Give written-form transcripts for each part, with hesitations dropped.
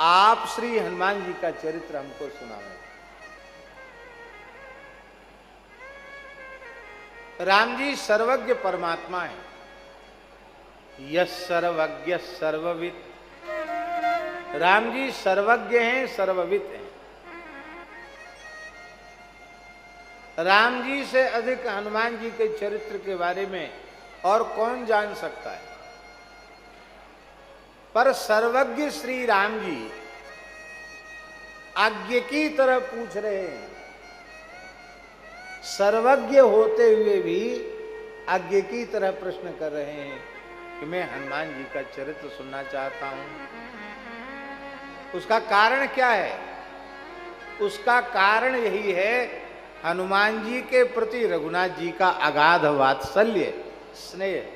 आप श्री हनुमान जी का चरित्र हमको सुनाओ। राम जी सर्वज्ञ परमात्मा है। यस सर्वज्ञ सर्वविद, राम जी सर्वज्ञ हैं, सर्वविद हैं। राम जी से अधिक हनुमान जी के चरित्र के बारे में और कौन जान सकता है। पर सर्वज्ञ श्री राम जी आज्ञा की तरह पूछ रहे हैं। सर्वज्ञ होते हुए भी आज्ञा की तरह प्रश्न कर रहे हैं कि मैं हनुमान जी का चरित्र सुनना चाहता हूं। उसका कारण क्या है? उसका कारण यही है, हनुमान जी के प्रति रघुनाथ जी का अगाध वात्सल्य स्नेह।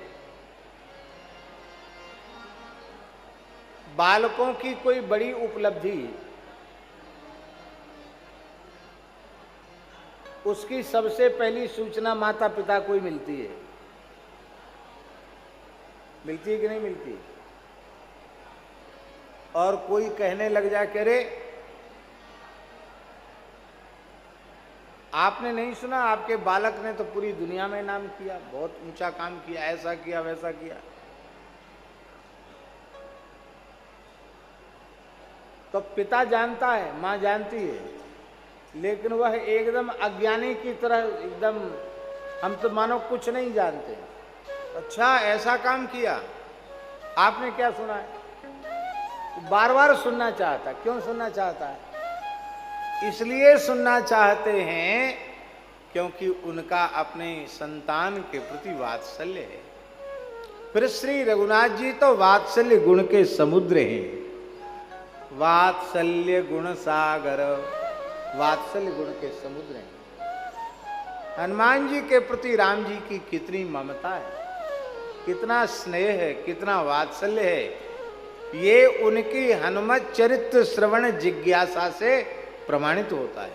बालकों की कोई बड़ी उपलब्धि, उसकी सबसे पहली सूचना माता पिता को ही मिलती है। मिलती है कि नहीं मिलती? और कोई कहने लग जाए कि अरे आपने नहीं सुना, आपके बालक ने तो पूरी दुनिया में नाम किया, बहुत ऊंचा काम किया, ऐसा किया वैसा किया। तो पिता जानता है, मां जानती है, लेकिन वह एकदम अज्ञानी की तरह एकदम, हम तो मानो कुछ नहीं जानते। अच्छा ऐसा काम किया, आपने क्या सुना है? बार बार सुनना चाहता। क्यों सुनना चाहता है? इसलिए सुनना चाहते हैं क्योंकि उनका अपने संतान के प्रति वात्सल्य है। फिर श्री रघुनाथ जी तो वात्सल्य गुण के समुद्र हैं। वात्सल्य गुण सागर, वात्सल्य गुण के समुद्र हैं। हनुमान जी के प्रति राम जी की कितनी ममता है, कितना स्नेह है, कितना वात्सल्य है, ये उनकी हनुमत चरित्र श्रवण जिज्ञासा से प्रमाणित होता है।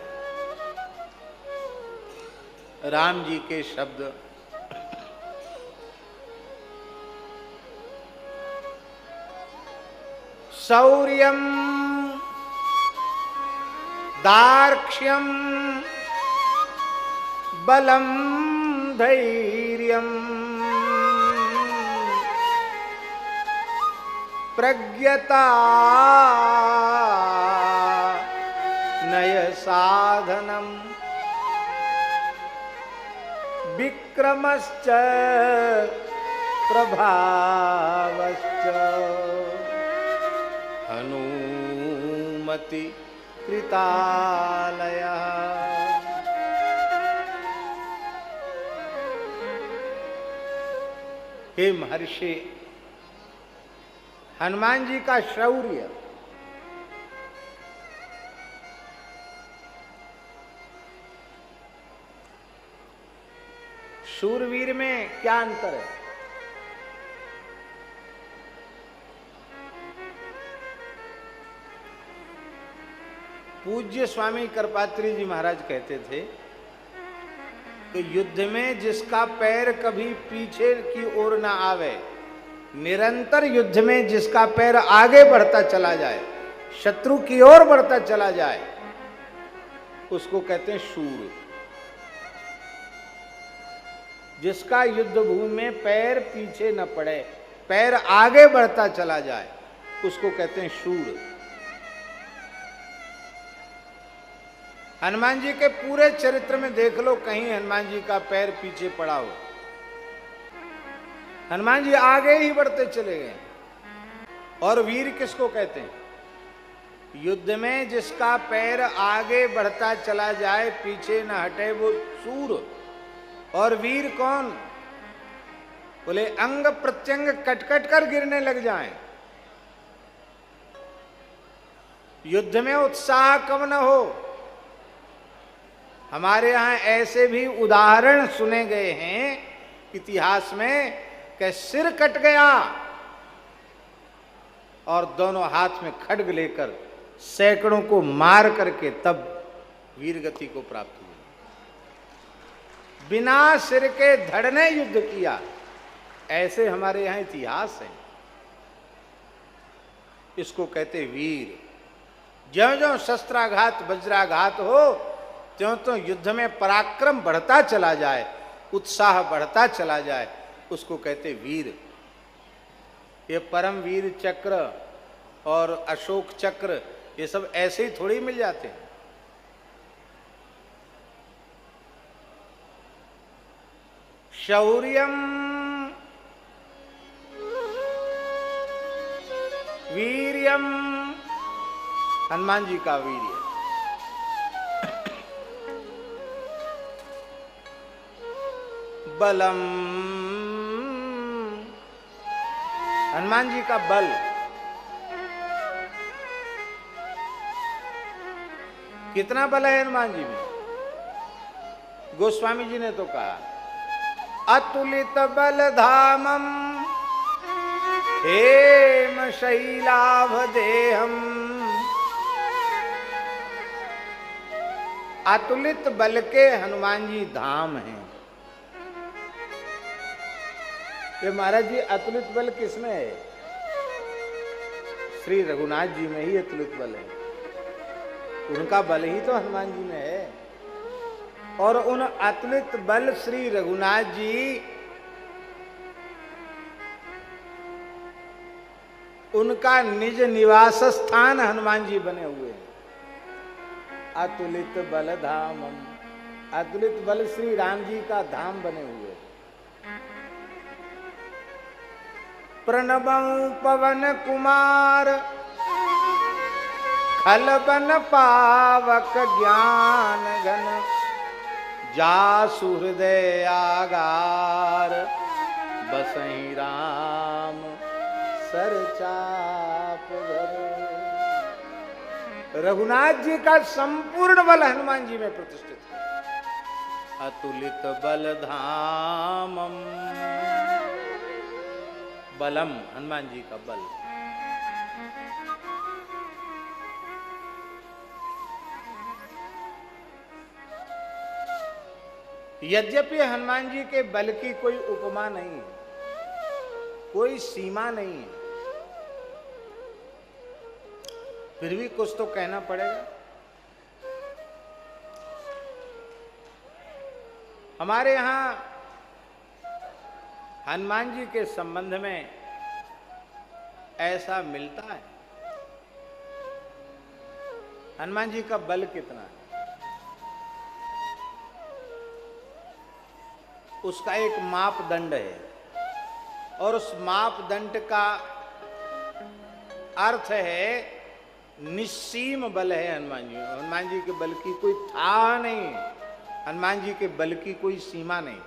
राम जी के शब्द, शौर्यम दार्क्ष्यम बलम धैर्यम प्रज्ञता नय साधनम विक्रमश्च प्रभावश्च हनुमति कृतालयः। हे महर्षि, हनुमान जी का शौर्य, शूरवीर में क्या अंतर है? पूज्य स्वामी करपात्री जी महाराज कहते थे कि युद्ध में जिसका पैर कभी पीछे की ओर ना आवे, निरंतर युद्ध में जिसका पैर आगे बढ़ता चला जाए, शत्रु की ओर बढ़ता चला जाए, उसको कहते हैं शूर। जिसका युद्ध भूमि में पैर पीछे न पड़े, पैर आगे बढ़ता चला जाए, उसको कहते हैं शूर। हनुमान जी के पूरे चरित्र में देख लो, कहीं हनुमान जी का पैर पीछे पड़ा हो। हनुमान जी आगे ही बढ़ते चले गए। और वीर किसको कहते हैं? युद्ध में जिसका पैर आगे बढ़ता चला जाए, पीछे न हटे, वो शूर। और वीर कौन? बोले अंग प्रत्यंग कट कट कर गिरने लग जाएं। युद्ध में उत्साह कम न हो। हमारे यहां ऐसे भी उदाहरण सुने गए हैं इतिहास में कि सिर कट गया और दोनों हाथ में खड्ग लेकर सैकड़ों को मार करके तब वीर गति को प्राप्त हुई। बिना सिर के धड़ ने युद्ध किया, ऐसे हमारे यहां इतिहास है। इसको कहते वीर। ज्यों ज्यों शस्त्राघात वज्राघात हो त्यों त्यों युद्ध में पराक्रम बढ़ता चला जाए, उत्साह बढ़ता चला जाए, उसको कहते वीर। ये परम वीर चक्र और अशोक चक्र ये सब ऐसे ही थोड़ी मिल जाते हैं। शौर्यम वीर्यम, हनुमान जी का वीर्य, बलम, हनुमान जी का बल, कितना बल है हनुमान जी में? गोस्वामी जी ने तो कहा अतुलित बल धामम हेम शैलाभ देहम, अतुलित बल के हनुमान जी धाम हैं। ये महाराज जी अतुलित बल किसमें है? श्री रघुनाथ जी में ही अतुलित बल है, उनका बल ही तो हनुमान जी में है। और उन अतुलित बल श्री रघुनाथ जी, उनका निज निवास स्थान हनुमान जी बने हुए हैं। अतुलित बल धामम, अतुलित बल श्री राम जी का धाम बने हुए। प्रणबं पवन कुमार खलबन पावक ज्ञान घन, जासु हृदय आगार बसहि राम सरचाप धर। रघुनाथ जी का संपूर्ण बल हनुमान जी में प्रतिष्ठित है। अतुलित बल धामम, बलम हनुमान जी का बल। यद्यपि हनुमान जी के बल की कोई उपमा नहीं है, कोई सीमा नहीं है, फिर भी कुछ तो कहना पड़ेगा। हमारे यहां हनुमान जी के संबंध में ऐसा मिलता है। हनुमान जी का बल कितना है, उसका एक मापदंड है, और उस मापदंड का अर्थ है निस्सीम बल है हनुमान जी। हनुमान जी के बल की कोई था नहीं, हनुमान जी के बल की कोई सीमा नहीं।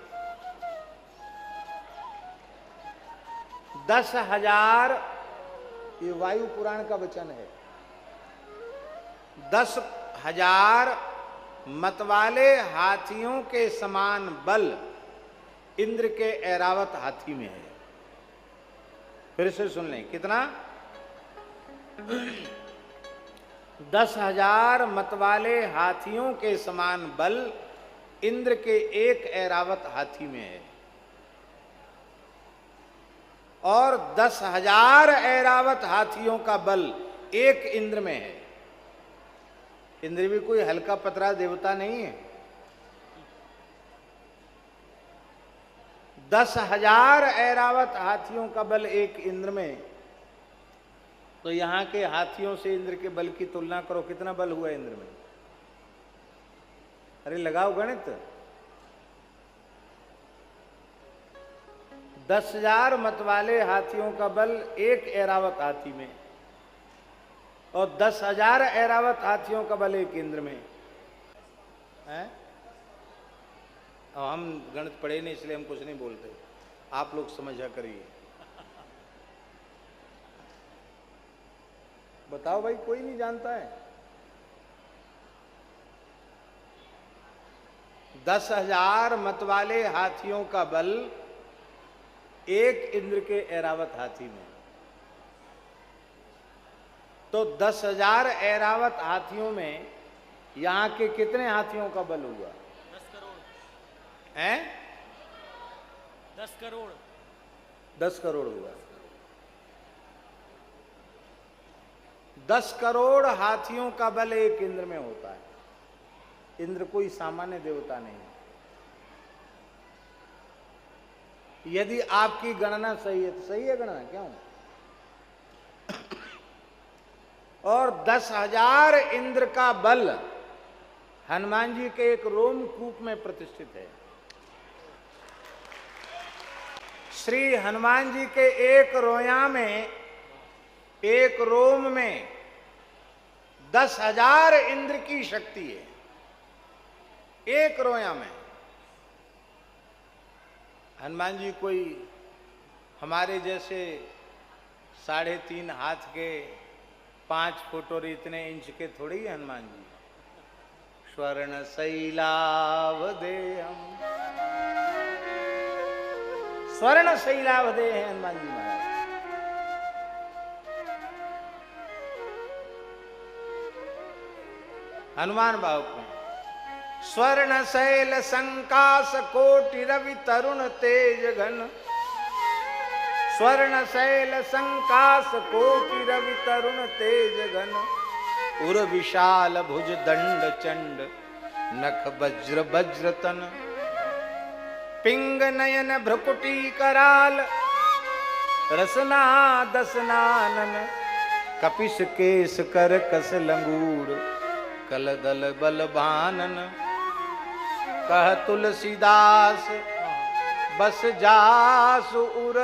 10,000, ये वायु पुराण का वचन है, 10,000 मतवाले हाथियों के समान बल इंद्र के ऐरावत हाथी में है। फिर से सुन लें, कितना? 10,000 मतवाले हाथियों के समान बल इंद्र के एक ऐरावत हाथी में है, और 10,000 ऐरावत हाथियों का बल एक इंद्र में है। इंद्र भी कोई हल्का पतरा देवता नहीं है। 10,000 ऐरावत हाथियों का बल एक इंद्र में, तो यहां के हाथियों से इंद्र के बल की तुलना करो, कितना बल हुआ इंद्र में? अरे लगाओ गणित। 10,000 मतवाले हाथियों का बल एक ऐरावत हाथी में, और 10,000 ऐरावत हाथियों का बल एक इंद्र में है। हम गणित पढ़े नहीं इसलिए हम कुछ नहीं बोलते, आप लोग समझा करिए। बताओ भाई, कोई नहीं जानता है? 10,000 मतवाले हाथियों का बल एक इंद्र के ऐरावत हाथी में, तो 10,000 ऐरावत हाथियों में यहां के कितने हाथियों का बल हुआ? 10 करोड़ हैं? 10 करोड़ 10 करोड़ हुआ। 10 करोड़ हाथियों का बल एक इंद्र में होता है। इंद्र कोई सामान्य देवता नहीं है। यदि आपकी गणना सही है तो सही है गणना, क्यों? और 10,000 इंद्र का बल हनुमान जी के एक रोमकूप में प्रतिष्ठित है। श्री हनुमान जी के एक रोया में, एक रोम में 10,000 इंद्र की शक्ति है, एक रोया में। हनुमान जी कोई हमारे जैसे 3.5 हाथ के 5 फुट और इतने इंच के थोड़ी है हनुमान जी। स्वर्ण शैलावदेहम, स्वर्ण शैलावदेह है हनुमान जी महाराज। हनुमान बाबू को स्वर्ण शैल संकाश कोटि रवि तरुण तेज घन, स्वर्ण शैल संकाश कोटि रवि तरुण तेज घन, उर विशाल भुज दंड चंड नख वज्र वज्र तन, पिंग नयन भ्रकुटी कराल रसना दसनानन, कपिस केस कर कस लंगूर कल दल बल भानन, कह तुलसीदास बस जास उर,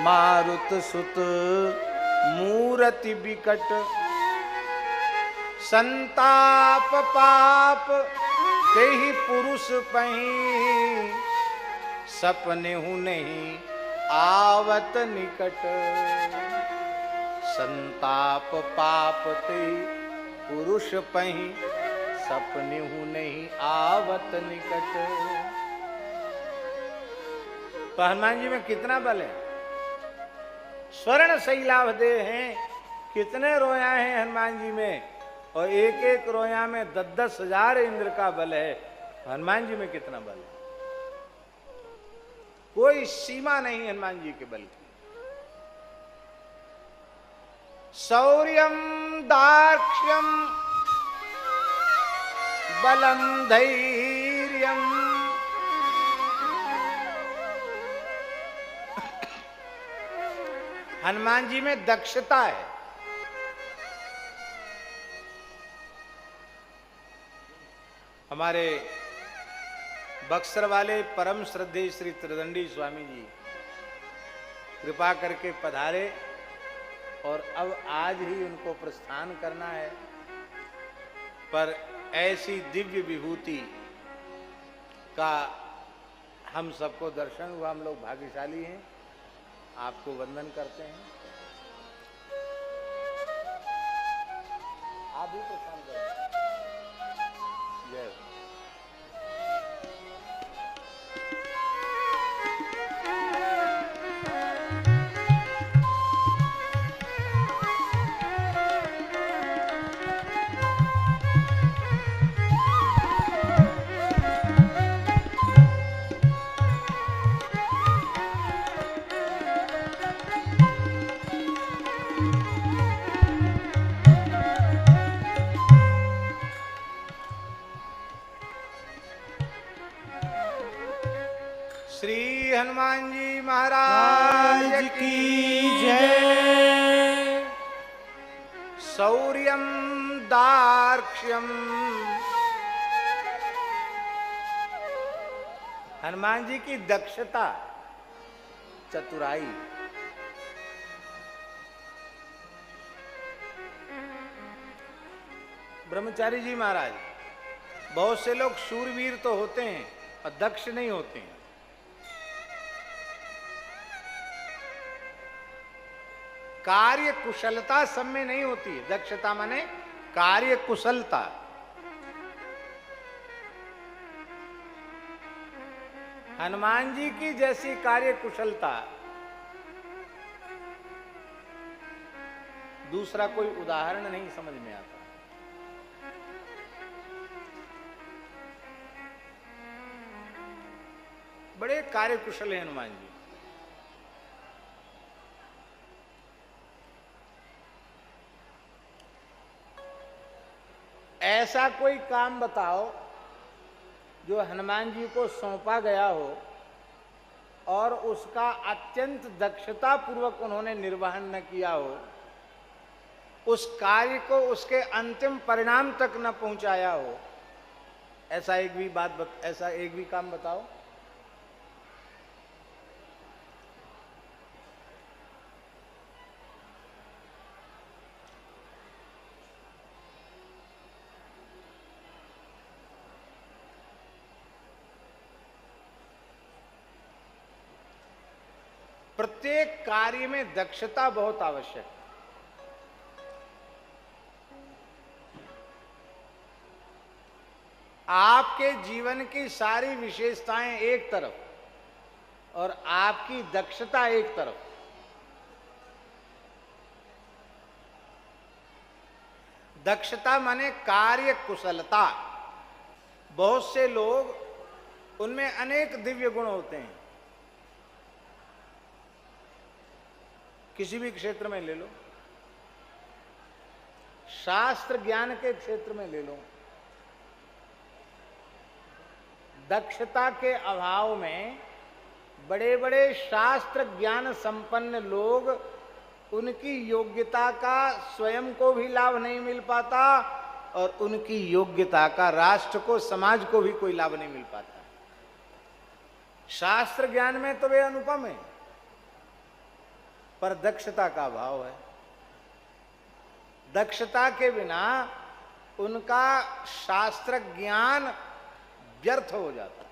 मारुत सुत मूरति बिकट, संताप पाप तेहि पुरुष पही, सपने हूँ नहीं आवत निकट, संताप पाप तेहि पुरुष पही, सपने हूँ नहीं आवत निकट। तो हनुमान जी में कितना बल है? स्वर्ण शैलावदेह हैं। कितने रोया हैं हनुमान जी में? और एक एक रोया में 10,000 इंद्र का बल है। हनुमान जी में कितना बल है? कोई सीमा नहीं हनुमान जी के बल की। शौर्यम दाक्ष्यम बलम धैर्यम, हनुमान जी में दक्षता है। हमारे बक्सर वाले परम श्रद्धेय श्री त्रिदंडी स्वामी जी कृपा करके पधारे और अब आज ही उनको प्रस्थान करना है, पर ऐसी दिव्य विभूति का हम सबको दर्शन हुआ। हम लोग भाग्यशाली हैं, आपको वंदन करते हैं। आप भी प्रस्थान करें। जय हो। श्री हनुमान जी महाराज की जय। शौर्यम दार्क्ष्यम, हनुमान जी की दक्षता, चतुराई। ब्रह्मचारी जी महाराज, बहुत से लोग शूरवीर तो होते हैं और दक्ष नहीं होते हैं। कार्य कुशलता सब में नहीं होती है। दक्षता माने कार्य कुशलता। हनुमान जी की जैसी कार्य कुशलता दूसरा कोई उदाहरण नहीं समझ में आता। बड़े कार्य कुशल हैं हनुमान जी। ऐसा कोई काम बताओ जो हनुमान जी को सौंपा गया हो और उसका अत्यंत दक्षता पूर्वक उन्होंने निर्वहन न किया हो, उस कार्य को उसके अंतिम परिणाम तक न पहुंचाया हो। ऐसा एक भी काम बताओ। प्रत्येक कार्य में दक्षता बहुत आवश्यक है। आपके जीवन की सारी विशेषताएं एक तरफ और आपकी दक्षता एक तरफ। दक्षता माने कार्य कुशलता। बहुत से लोग, उनमें अनेक दिव्य गुण होते हैं, किसी भी क्षेत्र में ले लो, शास्त्र ज्ञान के क्षेत्र में ले लो, दक्षता के अभाव में बड़े बड़े शास्त्र ज्ञान संपन्न लोग, उनकी योग्यता का स्वयं को भी लाभ नहीं मिल पाता और उनकी योग्यता का राष्ट्र को, समाज को भी कोई लाभ नहीं मिल पाता। शास्त्र ज्ञान में तो वे अनुपम है, पर दक्षता का अभाव है। दक्षता के बिना उनका शास्त्र ज्ञान व्यर्थ हो जाता,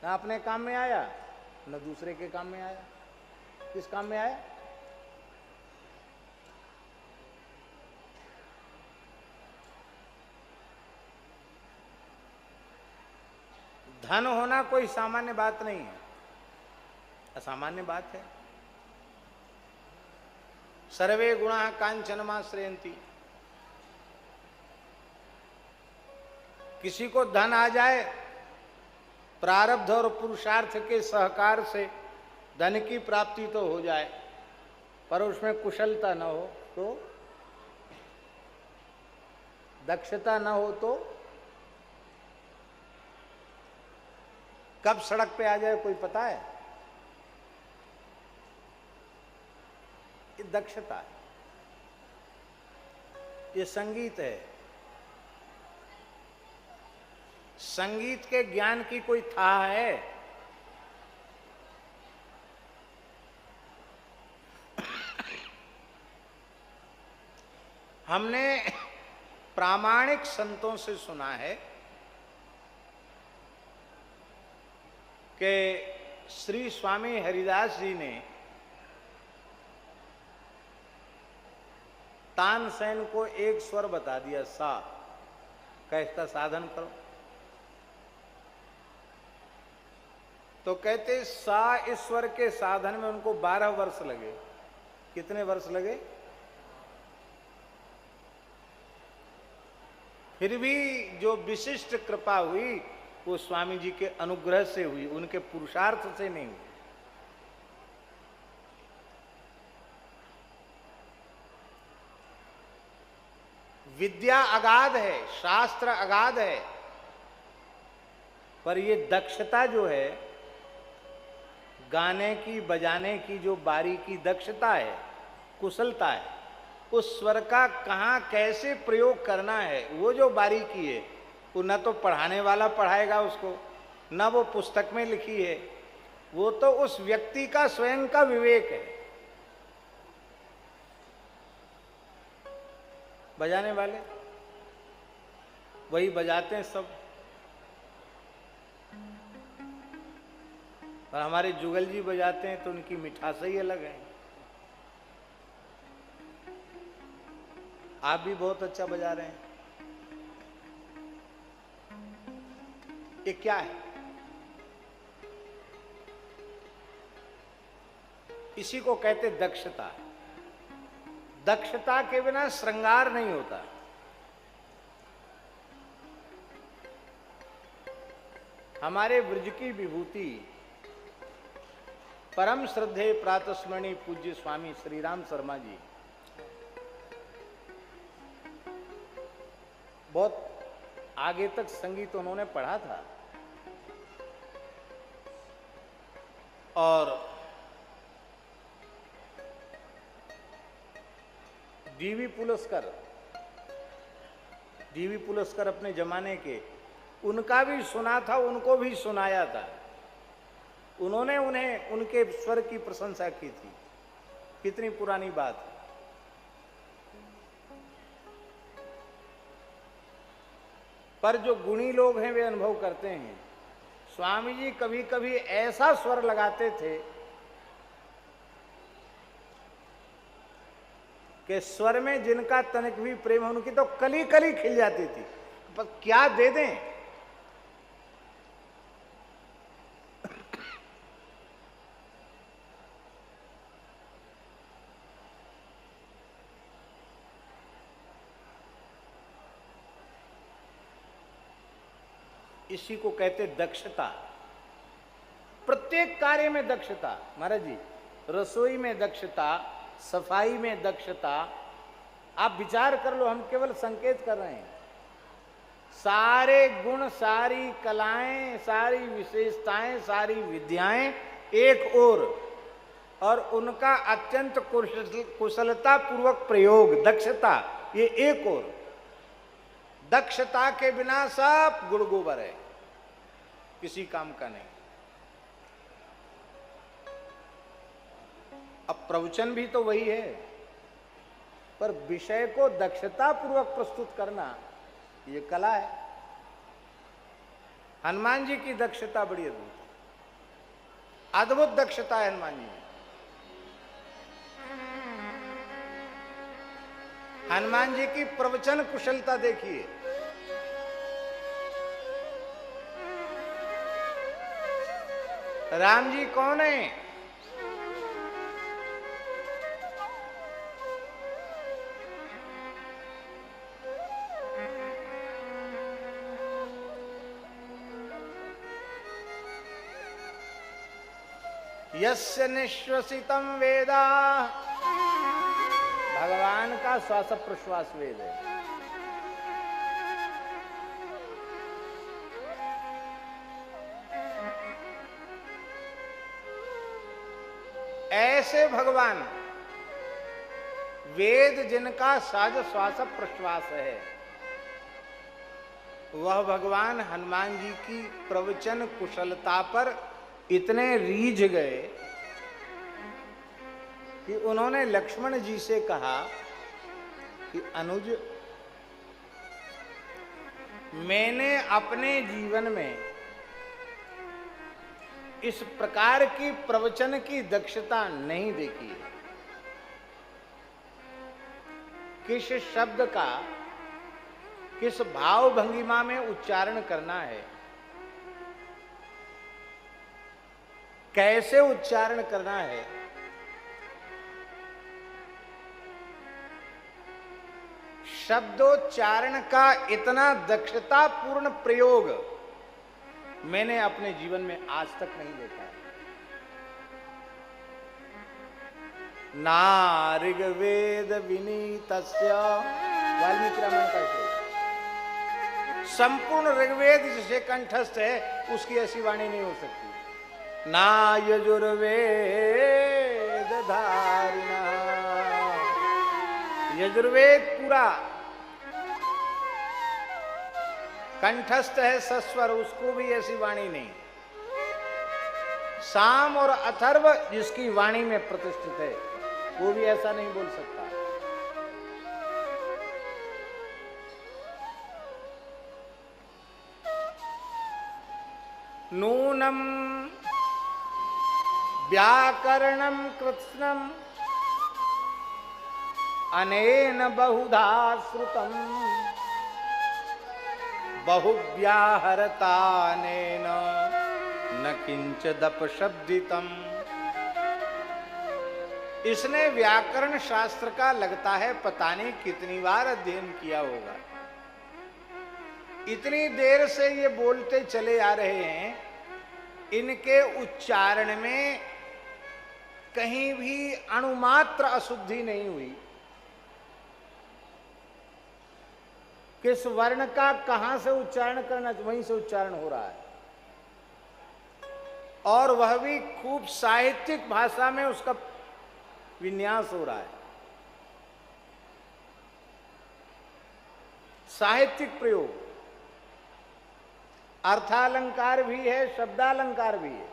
ना अपने काम में आया न दूसरे के काम में आया। किस काम में आया? धन होना कोई सामान्य बात नहीं है, असामान्य बात है। सर्वे गुणा कांचनमाश्रयन्ति। किसी को धन आ जाए, प्रारब्ध और पुरुषार्थ के सहकार से धन की प्राप्ति तो हो जाए, पर उसमें कुशलता न हो तो, दक्षता न हो तो कब सड़क पे आ जाए कोई पता है? ये दक्षता है, ये संगीत है। संगीत के ज्ञान की कोई था है? हमने प्रामाणिक संतों से सुना है कि श्री स्वामी हरिदास जी ने तानसेन को एक स्वर बता दिया, सा, का इसका साधन करो। तो कहते सा इस स्वर के साधन में उनको 12 वर्ष लगे। कितने वर्ष लगे? फिर भी जो विशिष्ट कृपा हुई वो स्वामी जी के अनुग्रह से हुई, उनके पुरुषार्थ से नहीं हुई। विद्या अगाध है, शास्त्र अगाध है, पर ये दक्षता जो है, गाने की बजाने की जो बारीकी दक्षता है, कुशलता है, उस स्वर का कहाँ कैसे प्रयोग करना है, वो जो बारीकी है, वो न तो पढ़ाने वाला पढ़ाएगा उसको, न वो पुस्तक में लिखी है, वो तो उस व्यक्ति का स्वयं का विवेक है। बजाने वाले वही बजाते हैं सब, और हमारे जुगल जी बजाते हैं तो उनकी मिठास ही अलग है। आप भी बहुत अच्छा बजा रहे हैं। ये क्या है? इसी को कहते दक्षता। दक्षता के बिना श्रृंगार नहीं होता। हमारे ब्रज की विभूति परम श्रद्धेय प्रातस्मरणीय पूज्य स्वामी श्री राम शर्मा जी बहुत आगे तक संगीत उन्होंने पढ़ा था। और डीवी पुलस्कर अपने जमाने के, उनका भी सुना था, उनको भी सुनाया था। उन्होंने उन्हें उनके स्वर की प्रशंसा की थी। कितनी पुरानी बात है। पर जो गुणी लोग हैं वे अनुभव करते हैं। स्वामी जी कभी कभी ऐसा स्वर लगाते थे कि स्वर में जिनका तनिक भी प्रेम, उनकी तो कली कली खिल जाती थी। पर क्या दे दें। इसी को कहते दक्षता। प्रत्येक कार्य में दक्षता। महाराज जी, रसोई में दक्षता, सफाई में दक्षता। आप विचार कर लो, हम केवल संकेत कर रहे हैं। सारे गुण, सारी कलाएं, सारी विशेषताएं, सारी विद्याएं एक ओर, और उनका अत्यंत कुशलता पूर्वक प्रयोग, दक्षता, ये एक ओर। दक्षता के बिना सब गुड़ गोबर है, किसी काम का नहीं। अब प्रवचन भी तो वही है, पर विषय को दक्षता पूर्वक प्रस्तुत करना ये कला है। हनुमान जी की दक्षता बड़ी अद्भुत है, अद्भुत दक्षता है हनुमान जी में। हनुमान जी की प्रवचन कुशलता देखिए। राम जी कौन है? यस्य निश्वसितम वेदा, भगवान का श्वास प्रश्वास वेद है। ऐसे भगवान, वेद जिनका साज श्वास प्रश्वास है, वह भगवान हनुमान जी की प्रवचन कुशलता पर इतने रीझ गए कि उन्होंने लक्ष्मण जी से कहा कि अनुज, मैंने अपने जीवन में इस प्रकार की प्रवचन की दक्षता नहीं देखी है। किस शब्द का किस भाव भंगिमा में उच्चारण करना है, कैसे उच्चारण करना है, शब्दोच्चारण का इतना दक्षता पूर्ण प्रयोग मैंने अपने जीवन में आज तक नहीं देखा है। ना ऋग्वेद विनीतस्य, वाल्मीकि रामायण का श्लोक। संपूर्ण ऋग्वेद जिसे कंठस्थ है उसकी ऐसी वाणी नहीं हो सकती। ना यजुर्वेद धारिणा, यजुर्वेद पूरा कंठस्थ है सस्वर, उसको भी ऐसी वाणी नहीं। साम और अथर्व जिसकी वाणी में प्रतिष्ठित है, वो भी ऐसा नहीं बोल सकता। नूनम व्याकरणम कृत्स्नम अनेन बहुधा श्रुतम बहुव्याहरतानेन न किंचिदपशब्दितम। इसने व्याकरण शास्त्र का लगता है पता नहीं कितनी बार अध्ययन किया होगा। इतनी देर से ये बोलते चले आ रहे हैं, इनके उच्चारण में कहीं भी अणुमात्र अशुद्धि नहीं हुई। किस वर्ण का कहां से उच्चारण करना, वहीं से उच्चारण हो रहा है, और वह भी खूब साहित्यिक भाषा में उसका विन्यास हो रहा है। साहित्यिक प्रयोग, अर्थालंकार भी है, शब्दालंकार भी है।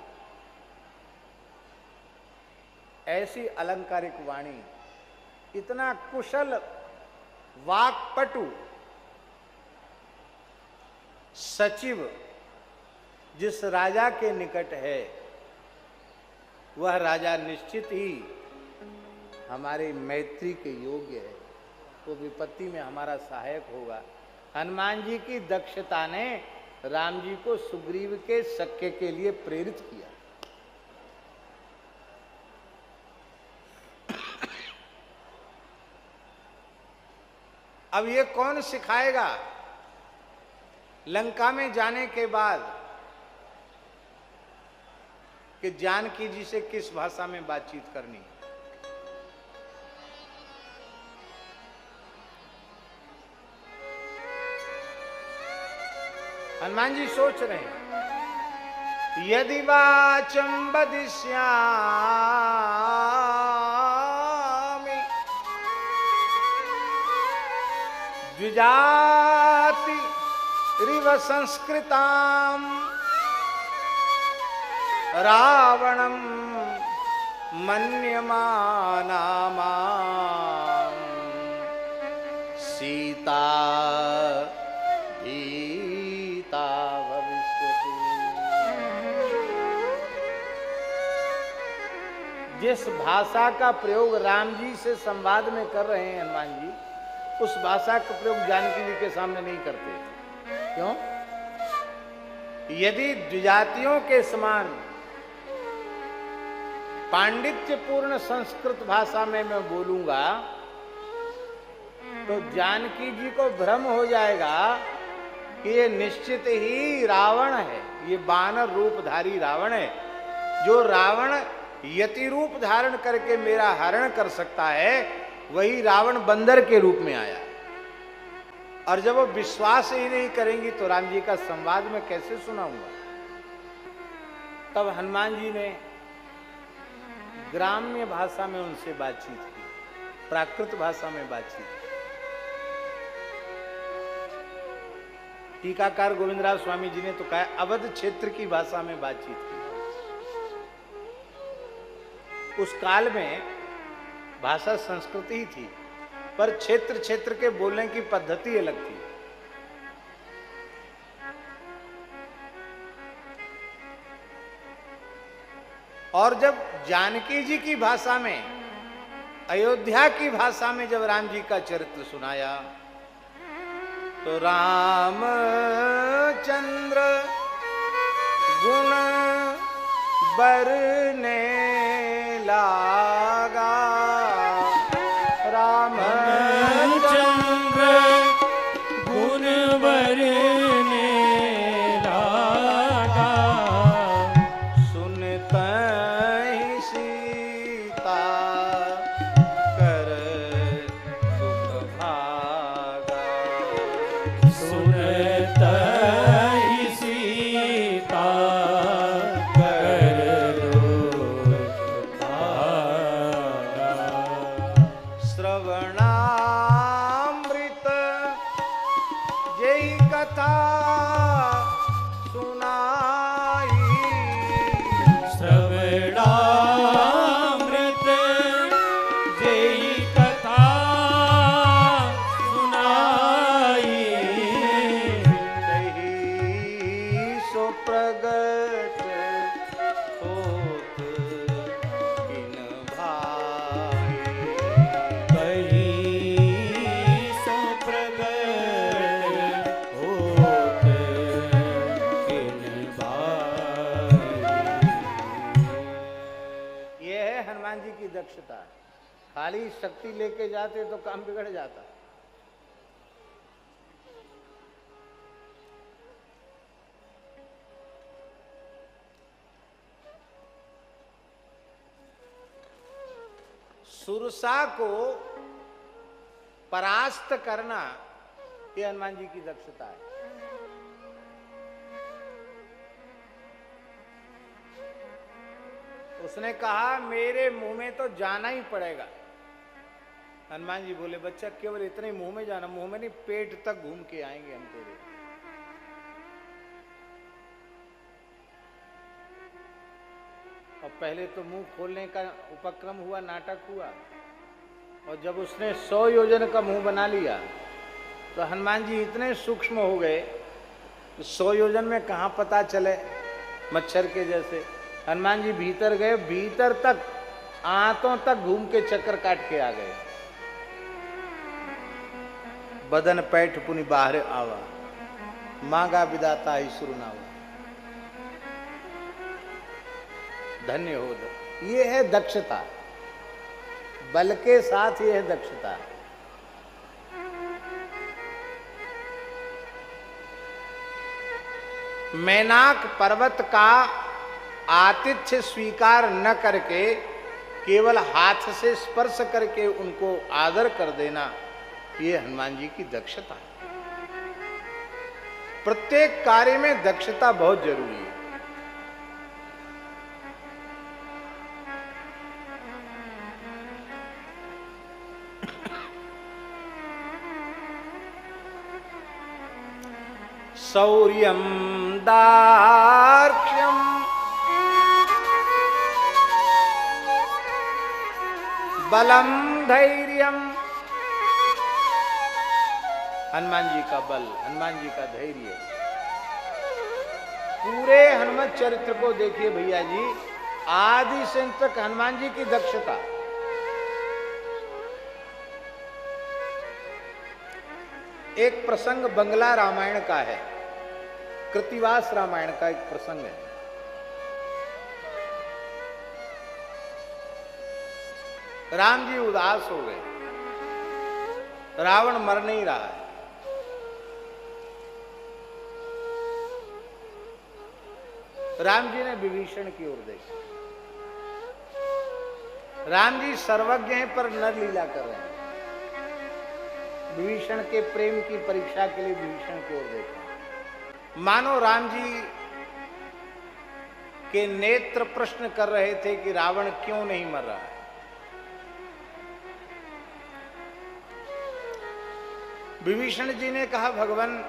ऐसी अलंकारिक वाणी, इतना कुशल वाक्पटु सचिव जिस राजा के निकट है, वह राजा निश्चित ही हमारे मैत्री के योग्य है, वो विपत्ति में हमारा सहायक होगा। हनुमान जी की दक्षता ने राम जी को सुग्रीव के सख्य के लिए प्रेरित किया। अब ये कौन सिखाएगा लंका में जाने के बाद कि जानकी जी से किस भाषा में बातचीत करनी। हनुमान जी सोच रहे हैं, यदि वाचम वदिष्यामि द्विजाति रिव संस्कृताम रावणं मन्यमानामां सीता भीता भविष्यति। जिस भाषा का प्रयोग राम जी से संवाद में कर रहे हैं हनुमान जी, उस भाषा का प्रयोग जानकी जी के सामने नहीं करते। क्यों? यदि द्विजातियों के समान पांडित्यपूर्ण संस्कृत भाषा में मैं बोलूंगा तो जानकी जी को भ्रम हो जाएगा कि ये निश्चित ही रावण है, ये वानर रूपधारी रावण है। जो रावण यति रूप धारण करके मेरा हरण कर सकता है, वही रावण बंदर के रूप में आया। और जब वो विश्वास ही नहीं करेंगी तो राम जी का संवाद में कैसे सुनाऊंगा। तब हनुमान जी ने ग्राम्य भाषा में उनसे बातचीत की, प्राकृत भाषा में बातचीत की। टीकाकार गोविंदराज स्वामी जी ने तो कहा अवध क्षेत्र की भाषा में बातचीत की। उस काल में भाषा संस्कृत ही थी, पर क्षेत्र क्षेत्र के बोलने की पद्धति अलग थी। और जब जानकी जी की भाषा में, अयोध्या की भाषा में जब राम जी का चरित्र सुनाया तो रामचंद्र गुण बरने लागा। रामचंद्र गुण बरने लागा। सुनतहि सीता कर सुख भागा। सुनतहि सीता कर दुख भागा। श्रवणामृत जय कथा सुनाई। श्रवणामृत जय कथा सुनाई। तही सो प्रगट होत किन भाई। कहीं सो प्रगट होत किन भाई। ये है हनुमान जी की दक्षता। खाली शक्ति लेके जाते तो काम बिगड़ जाता। सुरसा को परास्त करना ये हनुमान जी की दक्षता है। उसने कहा मेरे मुंह में तो जाना ही पड़ेगा। हनुमान जी बोले बच्चा केवल इतने मुंह में जाना, मुंह में नहीं पेट तक घूम के आएंगे हम तेरे। और पहले तो मुंह खोलने का उपक्रम हुआ, नाटक हुआ, और जब उसने 100 योजन का मुंह बना लिया तो हनुमान जी इतने सूक्ष्म हो गए, 100 योजन में कहाँ पता चले, मच्छर के जैसे। हनुमान जी भीतर गए, भीतर तक आंतों तक घूम के चक्कर काट के आ गए। बदन पैठ पुनि बाहर आवा, मांगा विदाता ही शुरू ना हुआ। धन्य हो ये है दक्षता, बल के साथ ये है दक्षता। मैनाक पर्वत का आतिथ्य स्वीकार न करके केवल हाथ से स्पर्श करके उनको आदर कर देना, ये हनुमान जी की दक्षता है। प्रत्येक कार्य में दक्षता बहुत जरूरी है। शौर्यं दार्ढ्यं बलम धैर्यम, हनुमान जी का बल, हनुमान जी का धैर्य। पूरे हनुमत चरित्र को देखिए भैया जी, आदि से अंत तक हनुमान जी की दक्षता। एक प्रसंग बंगला रामायण का है, कृतिवास रामायण का एक प्रसंग है। राम जी उदास हो गए, रावण मर नहीं रहा है। राम जी ने विभीषण की ओर देखा। राम जी सर्वज्ञ हैं पर नर लीला कर रहे हैं। विभीषण के प्रेम की परीक्षा के लिए विभीषण की ओर देखा। मानो राम जी के नेत्र प्रश्न कर रहे थे कि रावण क्यों नहीं मर रहा है। विभीषण जी ने कहा भगवान,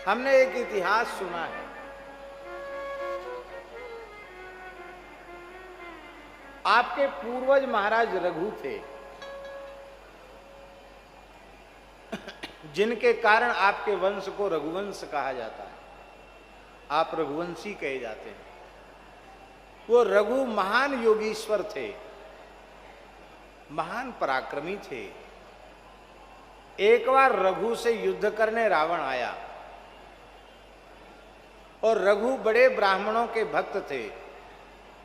हमने एक इतिहास सुना है, आपके पूर्वज महाराज रघु थे, जिनके कारण आपके वंश को रघुवंश कहा जाता है। आप रघुवंशी कहे जाते हैं। वो रघु महान योगीश्वर थे, महान पराक्रमी थे। एक बार रघु से युद्ध करने रावण आया, और रघु बड़े ब्राह्मणों के भक्त थे।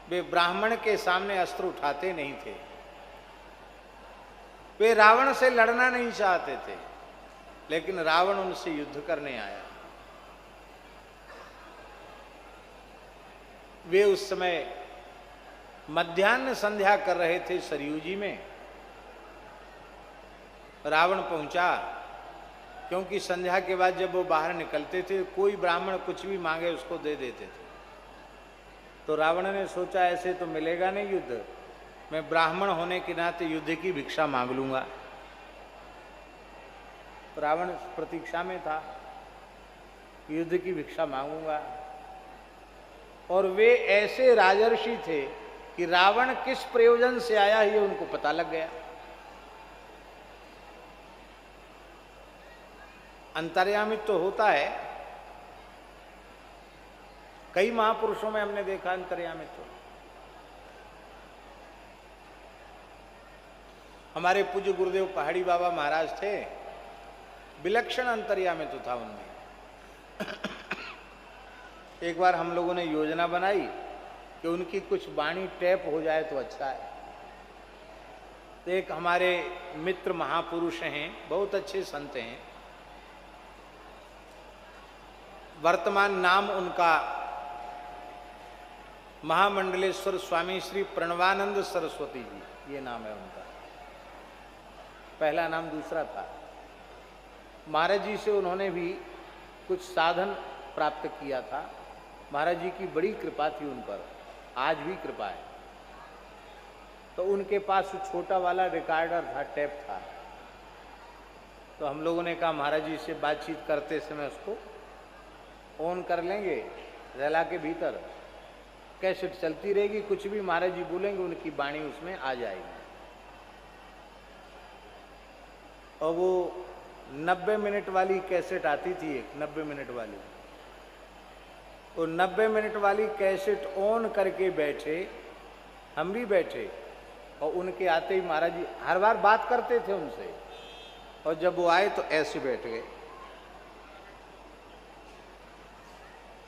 वे ब्राह्मण के सामने अस्त्र उठाते नहीं थे। वे रावण से लड़ना नहीं चाहते थे, लेकिन रावण उनसे युद्ध करने आया। वे उस समय मध्याह्न संध्या कर रहे थे सरयू जी में। रावण पहुंचा, क्योंकि संध्या के बाद जब वो बाहर निकलते थे, कोई ब्राह्मण कुछ भी मांगे उसको दे देते थे। तो रावण ने सोचा ऐसे तो मिलेगा नहीं युद्ध, मैं ब्राह्मण होने के नाते युद्ध की भिक्षा मांग लूंगा। रावण प्रतीक्षा में था, युद्ध की भिक्षा मांगूंगा। और वे ऐसे राजर्षि थे कि रावण किस प्रयोजन से आया ये उनको पता लग गया। अंतर्यामी तो होता है, कई महापुरुषों में हमने देखा अंतर्यामी तो। हमारे पूज्य गुरुदेव पहाड़ी बाबा महाराज थे, विलक्षण अंतर्यामी तो था उनमें। एक बार हम लोगों ने योजना बनाई कि उनकी कुछ वाणी टैप हो जाए तो अच्छा है। तो एक हमारे मित्र महापुरुष हैं, बहुत अच्छे संत हैं, वर्तमान नाम उनका महामंडलेश्वर स्वामी श्री प्रणवानंद सरस्वती जी, ये नाम है उनका। पहला नाम दूसरा था। महाराज जी से उन्होंने भी कुछ साधन प्राप्त किया था। महाराज जी की बड़ी कृपा थी उन पर, आज भी कृपा है। तो उनके पास छोटा वाला रिकॉर्डर था, टेप था। तो हम लोगों ने कहा महाराज जी से बातचीत करते समय उसको ऑन कर लेंगे, रेला के भीतर कैसेट चलती रहेगी, कुछ भी महाराज जी बोलेंगे उनकी वाणी उसमें आ जाएगी। और वो 90 मिनट वाली कैसेट आती थी, एक 90 मिनट वाली। वो 90 मिनट वाली कैसेट ऑन करके बैठे, हम भी बैठे, और उनके आते ही महाराज जी हर बार बात करते थे उनसे, और जब वो आए तो ऐसे बैठ गए।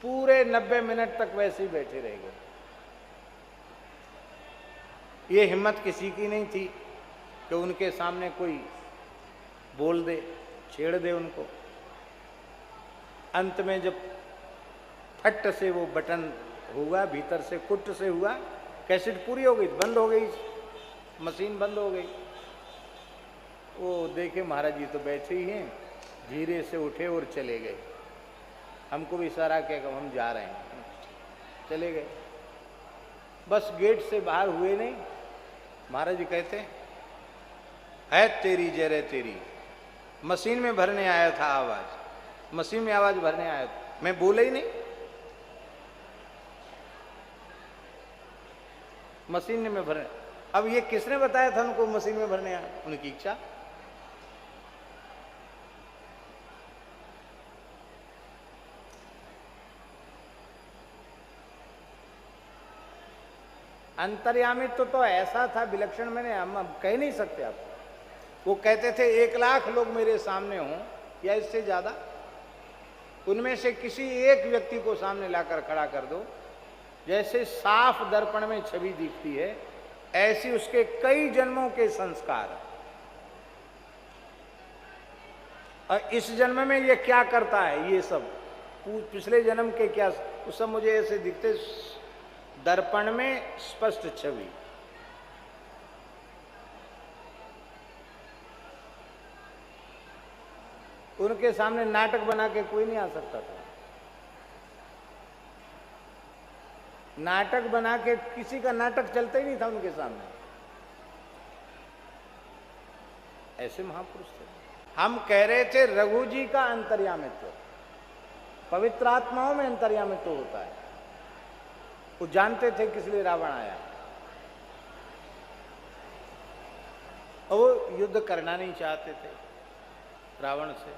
पूरे 90 मिनट तक वैसे ही बैठे रह गए। ये हिम्मत किसी की नहीं थी कि उनके सामने कोई बोल दे, छेड़ दे उनको। अंत में जब फट से वो बटन हुआ, भीतर से कुट से हुआ, कैसेट पूरी हो गई, बंद हो गई, मशीन बंद हो गई। वो देखे महाराज जी तो बैठे ही हैं, धीरे से उठे और चले गए। हमको भी इशारा किया कि हम जा रहे हैं, चले गए। बस गेट से बाहर हुए नहीं, महाराज जी कहते है तेरी जय रे तेरी, मशीन में भरने आया था आवाज, मशीन में आवाज भरने आया था, मैं बोला ही नहीं, मशीन में भरने। अब ये किसने बताया था उनको मशीन में भरने आया? उनकी इच्छा। अंतर्यामी तो ऐसा था विलक्षण, मैंने हम कह नहीं सकते आपको। वो कहते थे 1 लाख लोग मेरे सामने हों या इससे ज्यादा, उनमें से किसी एक व्यक्ति को सामने लाकर खड़ा कर दो, जैसे साफ दर्पण में छवि दिखती है, ऐसी उसके कई जन्मों के संस्कार। और इस जन्म में ये क्या करता है, ये सब पिछले जन्म के क्या, वो सब मुझे ऐसे दिखते दर्पण में स्पष्ट छवि। उनके सामने नाटक बना के कोई नहीं आ सकता था। नाटक बना के किसी का नाटक चलता ही नहीं था उनके सामने, ऐसे महापुरुष थे। हम कह रहे थे रघु जी का अंतर्यामित्व, पवित्र आत्माओं में अंतर्यामित्व होता है। वो जानते थे किस लिए रावण आया, और वो युद्ध करना नहीं चाहते थे रावण से।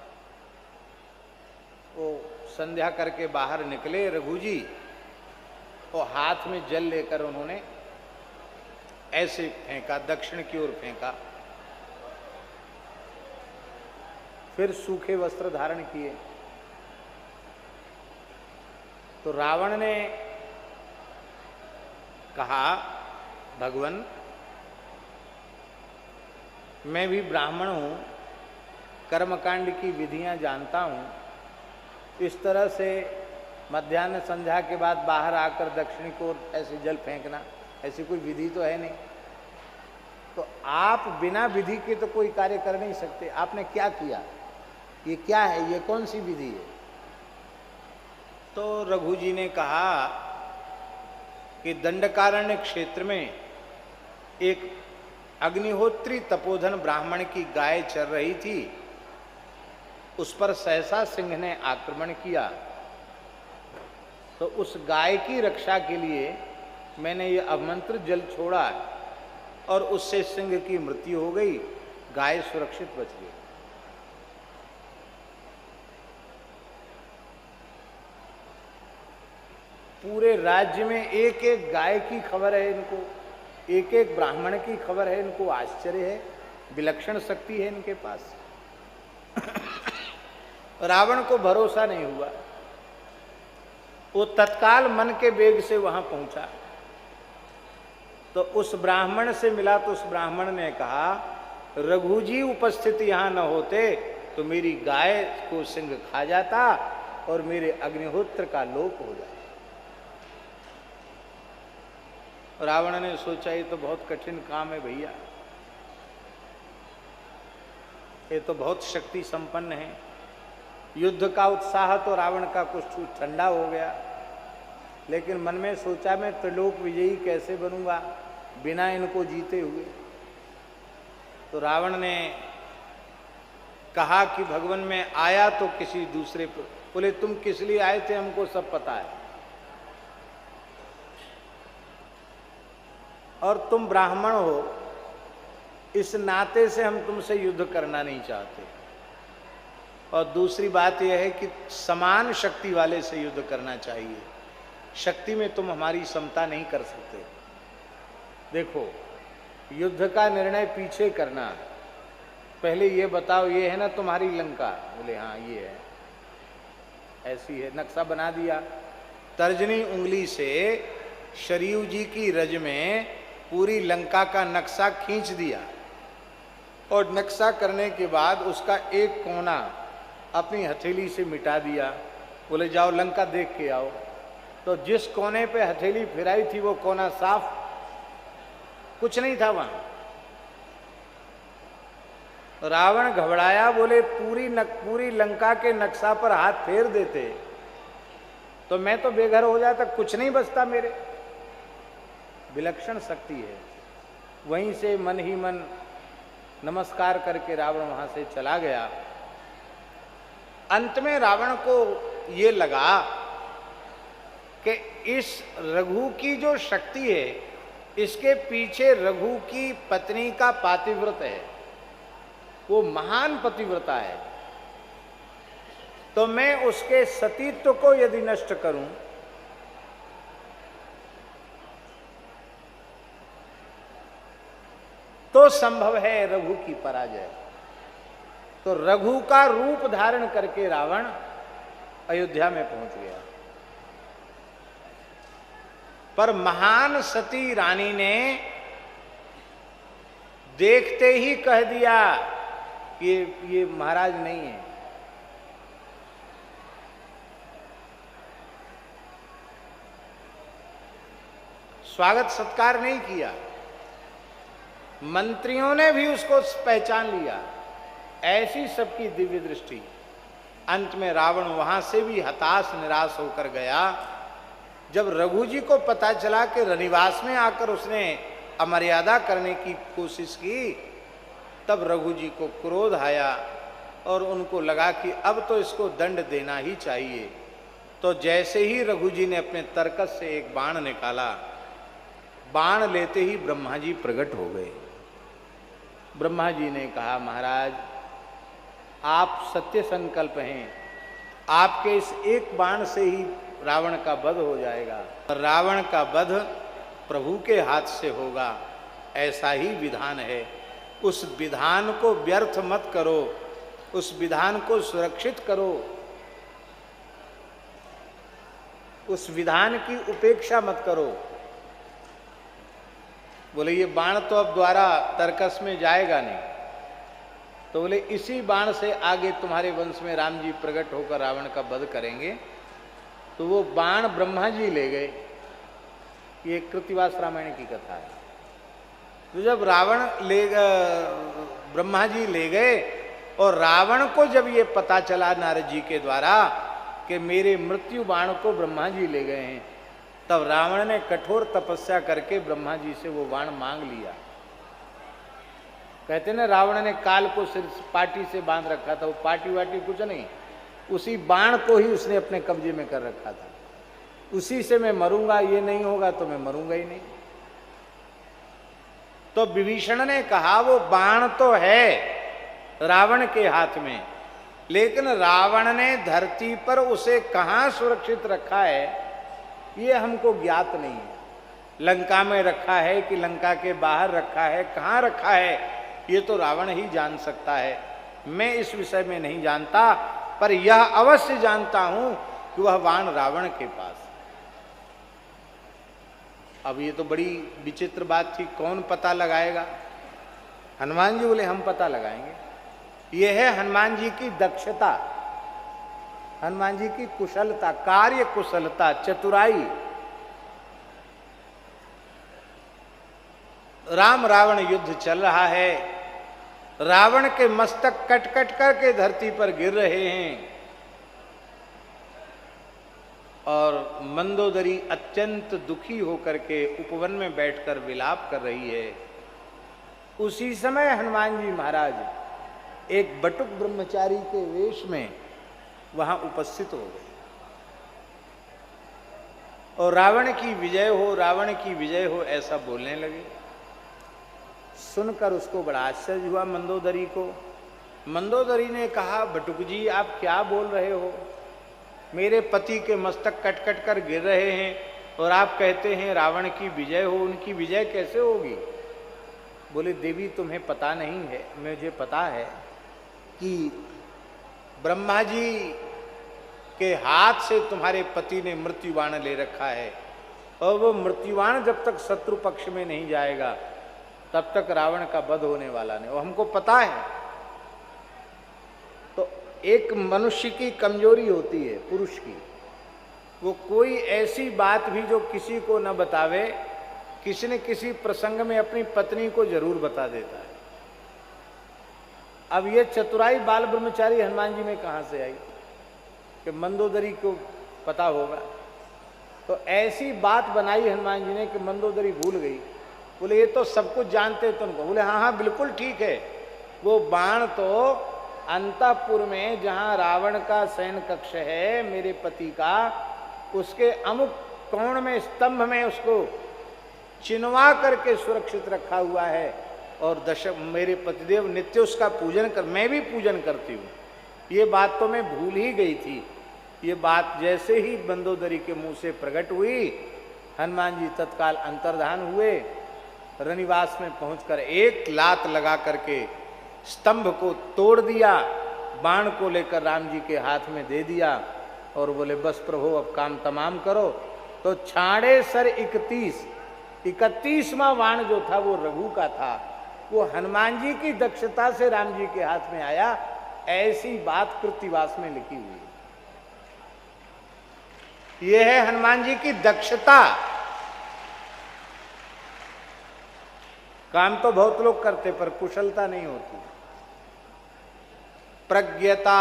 वो संध्या करके बाहर निकले रघु जी, और हाथ में जल लेकर उन्होंने ऐसे फेंका, दक्षिण की ओर फेंका। फिर सूखे वस्त्र धारण किए। तो रावण ने कहा, भगवान मैं भी ब्राह्मण हूं, कर्मकांड की विधियां जानता हूं, इस तरह से मध्याह्न संध्या के बाद बाहर आकर दक्षिणी को ऐसे जल फेंकना, ऐसी कोई विधि तो है नहीं। तो आप बिना विधि के तो कोई कार्य कर नहीं सकते, आपने क्या किया, ये क्या है, ये कौन सी विधि है? तो रघु जी ने कहा कि दंडकारण्य क्षेत्र में एक अग्निहोत्री तपोधन ब्राह्मण की गाय चर रही थी, उस पर सहसा सिंह ने आक्रमण किया। तो उस गाय की रक्षा के लिए मैंने ये अमंत्रित जल छोड़ा, और उससे सिंह की मृत्यु हो गई, गाय सुरक्षित बच गई। पूरे राज्य में एक एक गाय की खबर है इनको, एक एक ब्राह्मण की खबर है इनको, आश्चर्य है, विलक्षण शक्ति है इनके पास। रावण को भरोसा नहीं हुआ, वो तत्काल मन के वेग से वहां पहुंचा। तो उस ब्राह्मण से मिला, तो उस ब्राह्मण ने कहा रघु जी उपस्थित यहां न होते तो मेरी गाय को सिंह खा जाता और मेरे अग्निहोत्र का लोप हो जाता। रावण ने सोचा ये तो बहुत कठिन काम है भैया, ये तो बहुत शक्ति संपन्न है। युद्ध का उत्साह तो रावण का कुछ ठंडा हो गया, लेकिन मन में सोचा मैं त्रिलोक विजयी कैसे बनूंगा बिना इनको जीते हुए। तो रावण ने कहा कि भगवान मैं आया तो किसी दूसरे पर। बोले तुम किस लिए आए थे हमको सब पता है, और तुम ब्राह्मण हो, इस नाते से हम तुमसे युद्ध करना नहीं चाहते। और दूसरी बात यह है कि समान शक्ति वाले से युद्ध करना चाहिए, शक्ति में तुम हमारी समता नहीं कर सकते। देखो, युद्ध का निर्णय पीछे करना, पहले ये बताओ ये है ना तुम्हारी लंका? बोले हाँ ये है, ऐसी है। नक्शा बना दिया, तर्जनी उंगली से शरीव जी की रज में पूरी लंका का नक्शा खींच दिया, और नक्शा करने के बाद उसका एक कोना अपनी हथेली से मिटा दिया। बोले जाओ लंका देख के आओ। तो जिस कोने पे हथेली फिराई थी वो कोना साफ, कुछ नहीं था वहां। रावण घबराया, बोले पूरी लंका के नक्शा पर हाथ फेर देते तो मैं तो बेघर हो जाता, कुछ नहीं बचता मेरे। विलक्षण शक्ति है। वहीं से मन ही मन नमस्कार करके रावण वहां से चला गया। अंत में रावण को ये लगा कि इस रघु की जो शक्ति है, इसके पीछे रघु की पत्नी का पातिव्रत है, वो महान पतिव्रता है। तो मैं उसके सतीत्व को यदि नष्ट करूं तो संभव है रघु की पराजय। तो रघु का रूप धारण करके रावण अयोध्या में पहुंच गया। पर महान सती रानी ने देखते ही कह दिया ये महाराज नहीं है। स्वागत सत्कार नहीं किया, मंत्रियों ने भी उसको पहचान लिया। ऐसी सबकी दिव्य दृष्टि। अंत में रावण वहां से भी हताश निराश होकर गया। जब रघु जी को पता चला कि रनिवास में आकर उसने अमर्यादा करने की कोशिश की, तब रघु जी को क्रोध आया और उनको लगा कि अब तो इसको दंड देना ही चाहिए। तो जैसे ही रघु जी ने अपने तरकस से एक बाण निकाला, बाण लेते ही ब्रह्मा जी प्रकट हो गए। ब्रह्मा जी ने कहा महाराज आप सत्य संकल्प हैं, आपके इस एक बाण से ही रावण का वध हो जाएगा। रावण का वध प्रभु के हाथ से होगा, ऐसा ही विधान है। उस विधान को व्यर्थ मत करो, उस विधान को सुरक्षित करो, उस विधान की उपेक्षा मत करो। बोले ये बाण तो अब द्वारा तरकस में जाएगा नहीं। तो बोले इसी बाण से आगे तुम्हारे वंश में राम जी प्रकट होकर रावण का वध करेंगे। तो वो बाण ब्रह्मा जी ले गए। ये कृतिवास रामायण की कथा है। तो जब ब्रह्मा जी ले गए और रावण को जब ये पता चला नारद जी के द्वारा कि मेरे मृत्यु बाण को ब्रह्मा जी ले गए हैं, तब रावण ने कठोर तपस्या करके ब्रह्मा जी से वो बाण मांग लिया। कहते ना रावण ने काल को सिर पाटी से बांध रखा था, वो पाटी वाटी कुछ नहीं, उसी बाण को ही उसने अपने कब्जे में कर रखा था। उसी से मैं मरूंगा, ये नहीं होगा तो मैं मरूंगा ही नहीं। तो विभीषण ने कहा वो बाण तो है रावण के हाथ में, लेकिन रावण ने धरती पर उसे कहां सुरक्षित रखा है ये हमको ज्ञात नहीं है। लंका में रखा है कि लंका के बाहर रखा है, कहां रखा है ये तो रावण ही जान सकता है। मैं इस विषय में नहीं जानता, पर यह अवश्य जानता हूं कि वह बाण रावण के पास। अब ये तो बड़ी विचित्र बात थी, कौन पता लगाएगा? हनुमान जी बोले हम पता लगाएंगे। यह है हनुमान जी की दक्षता, हनुमान जी की कुशलता, कार्य कुशलता, चतुराई। राम रावण युद्ध चल रहा है। रावण के मस्तक कट कट करके धरती पर गिर रहे हैं और मंदोदरी अत्यंत दुखी होकर के उपवन में बैठकर विलाप कर रही है। उसी समय हनुमान जी महाराज एक बटुक ब्रह्मचारी के वेश में वहां उपस्थित हो गए और रावण की विजय हो, रावण की विजय हो ऐसा बोलने लगे। सुनकर उसको बड़ा आश्चर्य हुआ मंदोदरी को। मंदोदरी ने कहा, बटुक जी आप क्या बोल रहे हो? मेरे पति के मस्तक कट कट कर गिर रहे हैं और आप कहते हैं रावण की विजय हो। उनकी विजय कैसे होगी? बोले, देवी तुम्हें पता नहीं है, मुझे पता है कि ब्रह्मा जी के हाथ से तुम्हारे पति ने मृत्युबाण ले रखा है और वो मृत्युबाण जब तक शत्रु पक्ष में नहीं जाएगा तब तक रावण का वध होने वाला नहीं, वो हमको पता है। तो एक मनुष्य की कमजोरी होती है, पुरुष की, वो कोई ऐसी बात भी जो किसी को न बतावे, किसी न किसी प्रसंग में अपनी पत्नी को जरूर बता देता है। अब ये चतुराई बाल ब्रह्मचारी हनुमान जी में कहां से आई कि मंदोदरी को पता होगा? तो ऐसी बात बनाई हनुमान जी ने कि मंदोदरी भूल गई। बोले, ये तो सब कुछ जानते तुमको। बोले, हाँ हाँ बिल्कुल ठीक है। वो बाण तो अंतपुर में जहां रावण का शयन कक्ष है मेरे पति का, उसके अमुक कोण में स्तंभ में उसको चिनवा करके सुरक्षित रखा हुआ है और मेरे पतिदेव नित्य उसका पूजन कर, मैं भी पूजन करती हूँ। ये बात तो मैं भूल ही गई थी। ये बात जैसे ही मंदोदरी के मुंह से प्रकट हुई, हनुमान जी तत्काल अंतर्धान हुए, रनिवास में पहुंचकर एक लात लगा करके स्तंभ को तोड़ दिया, बाण को लेकर राम जी के हाथ में दे दिया और बोले, बस प्रभु अब काम तमाम करो। तो छाड़े सर 31वां बाण जो था वो रघु का था, वो हनुमान जी की दक्षता से राम जी के हाथ में आया। ऐसी बात कृत्तिवास में लिखी हुई है। यह है हनुमान जी की दक्षता। काम तो बहुत लोग करते पर कुशलता नहीं होती। प्रज्ञता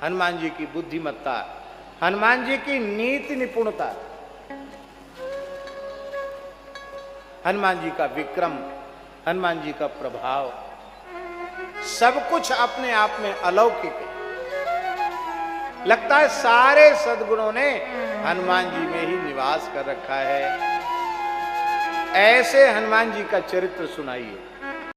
हनुमान जी की बुद्धिमत्ता, हनुमान जी की नीति निपुणता, हनुमान जी का विक्रम, हनुमान जी का प्रभाव, सब कुछ अपने आप में अलौकिक है। लगता है सारे सद्गुणों ने हनुमान जी में ही निवास कर रखा है। ऐसे हनुमान जी का चरित्र सुनाइए।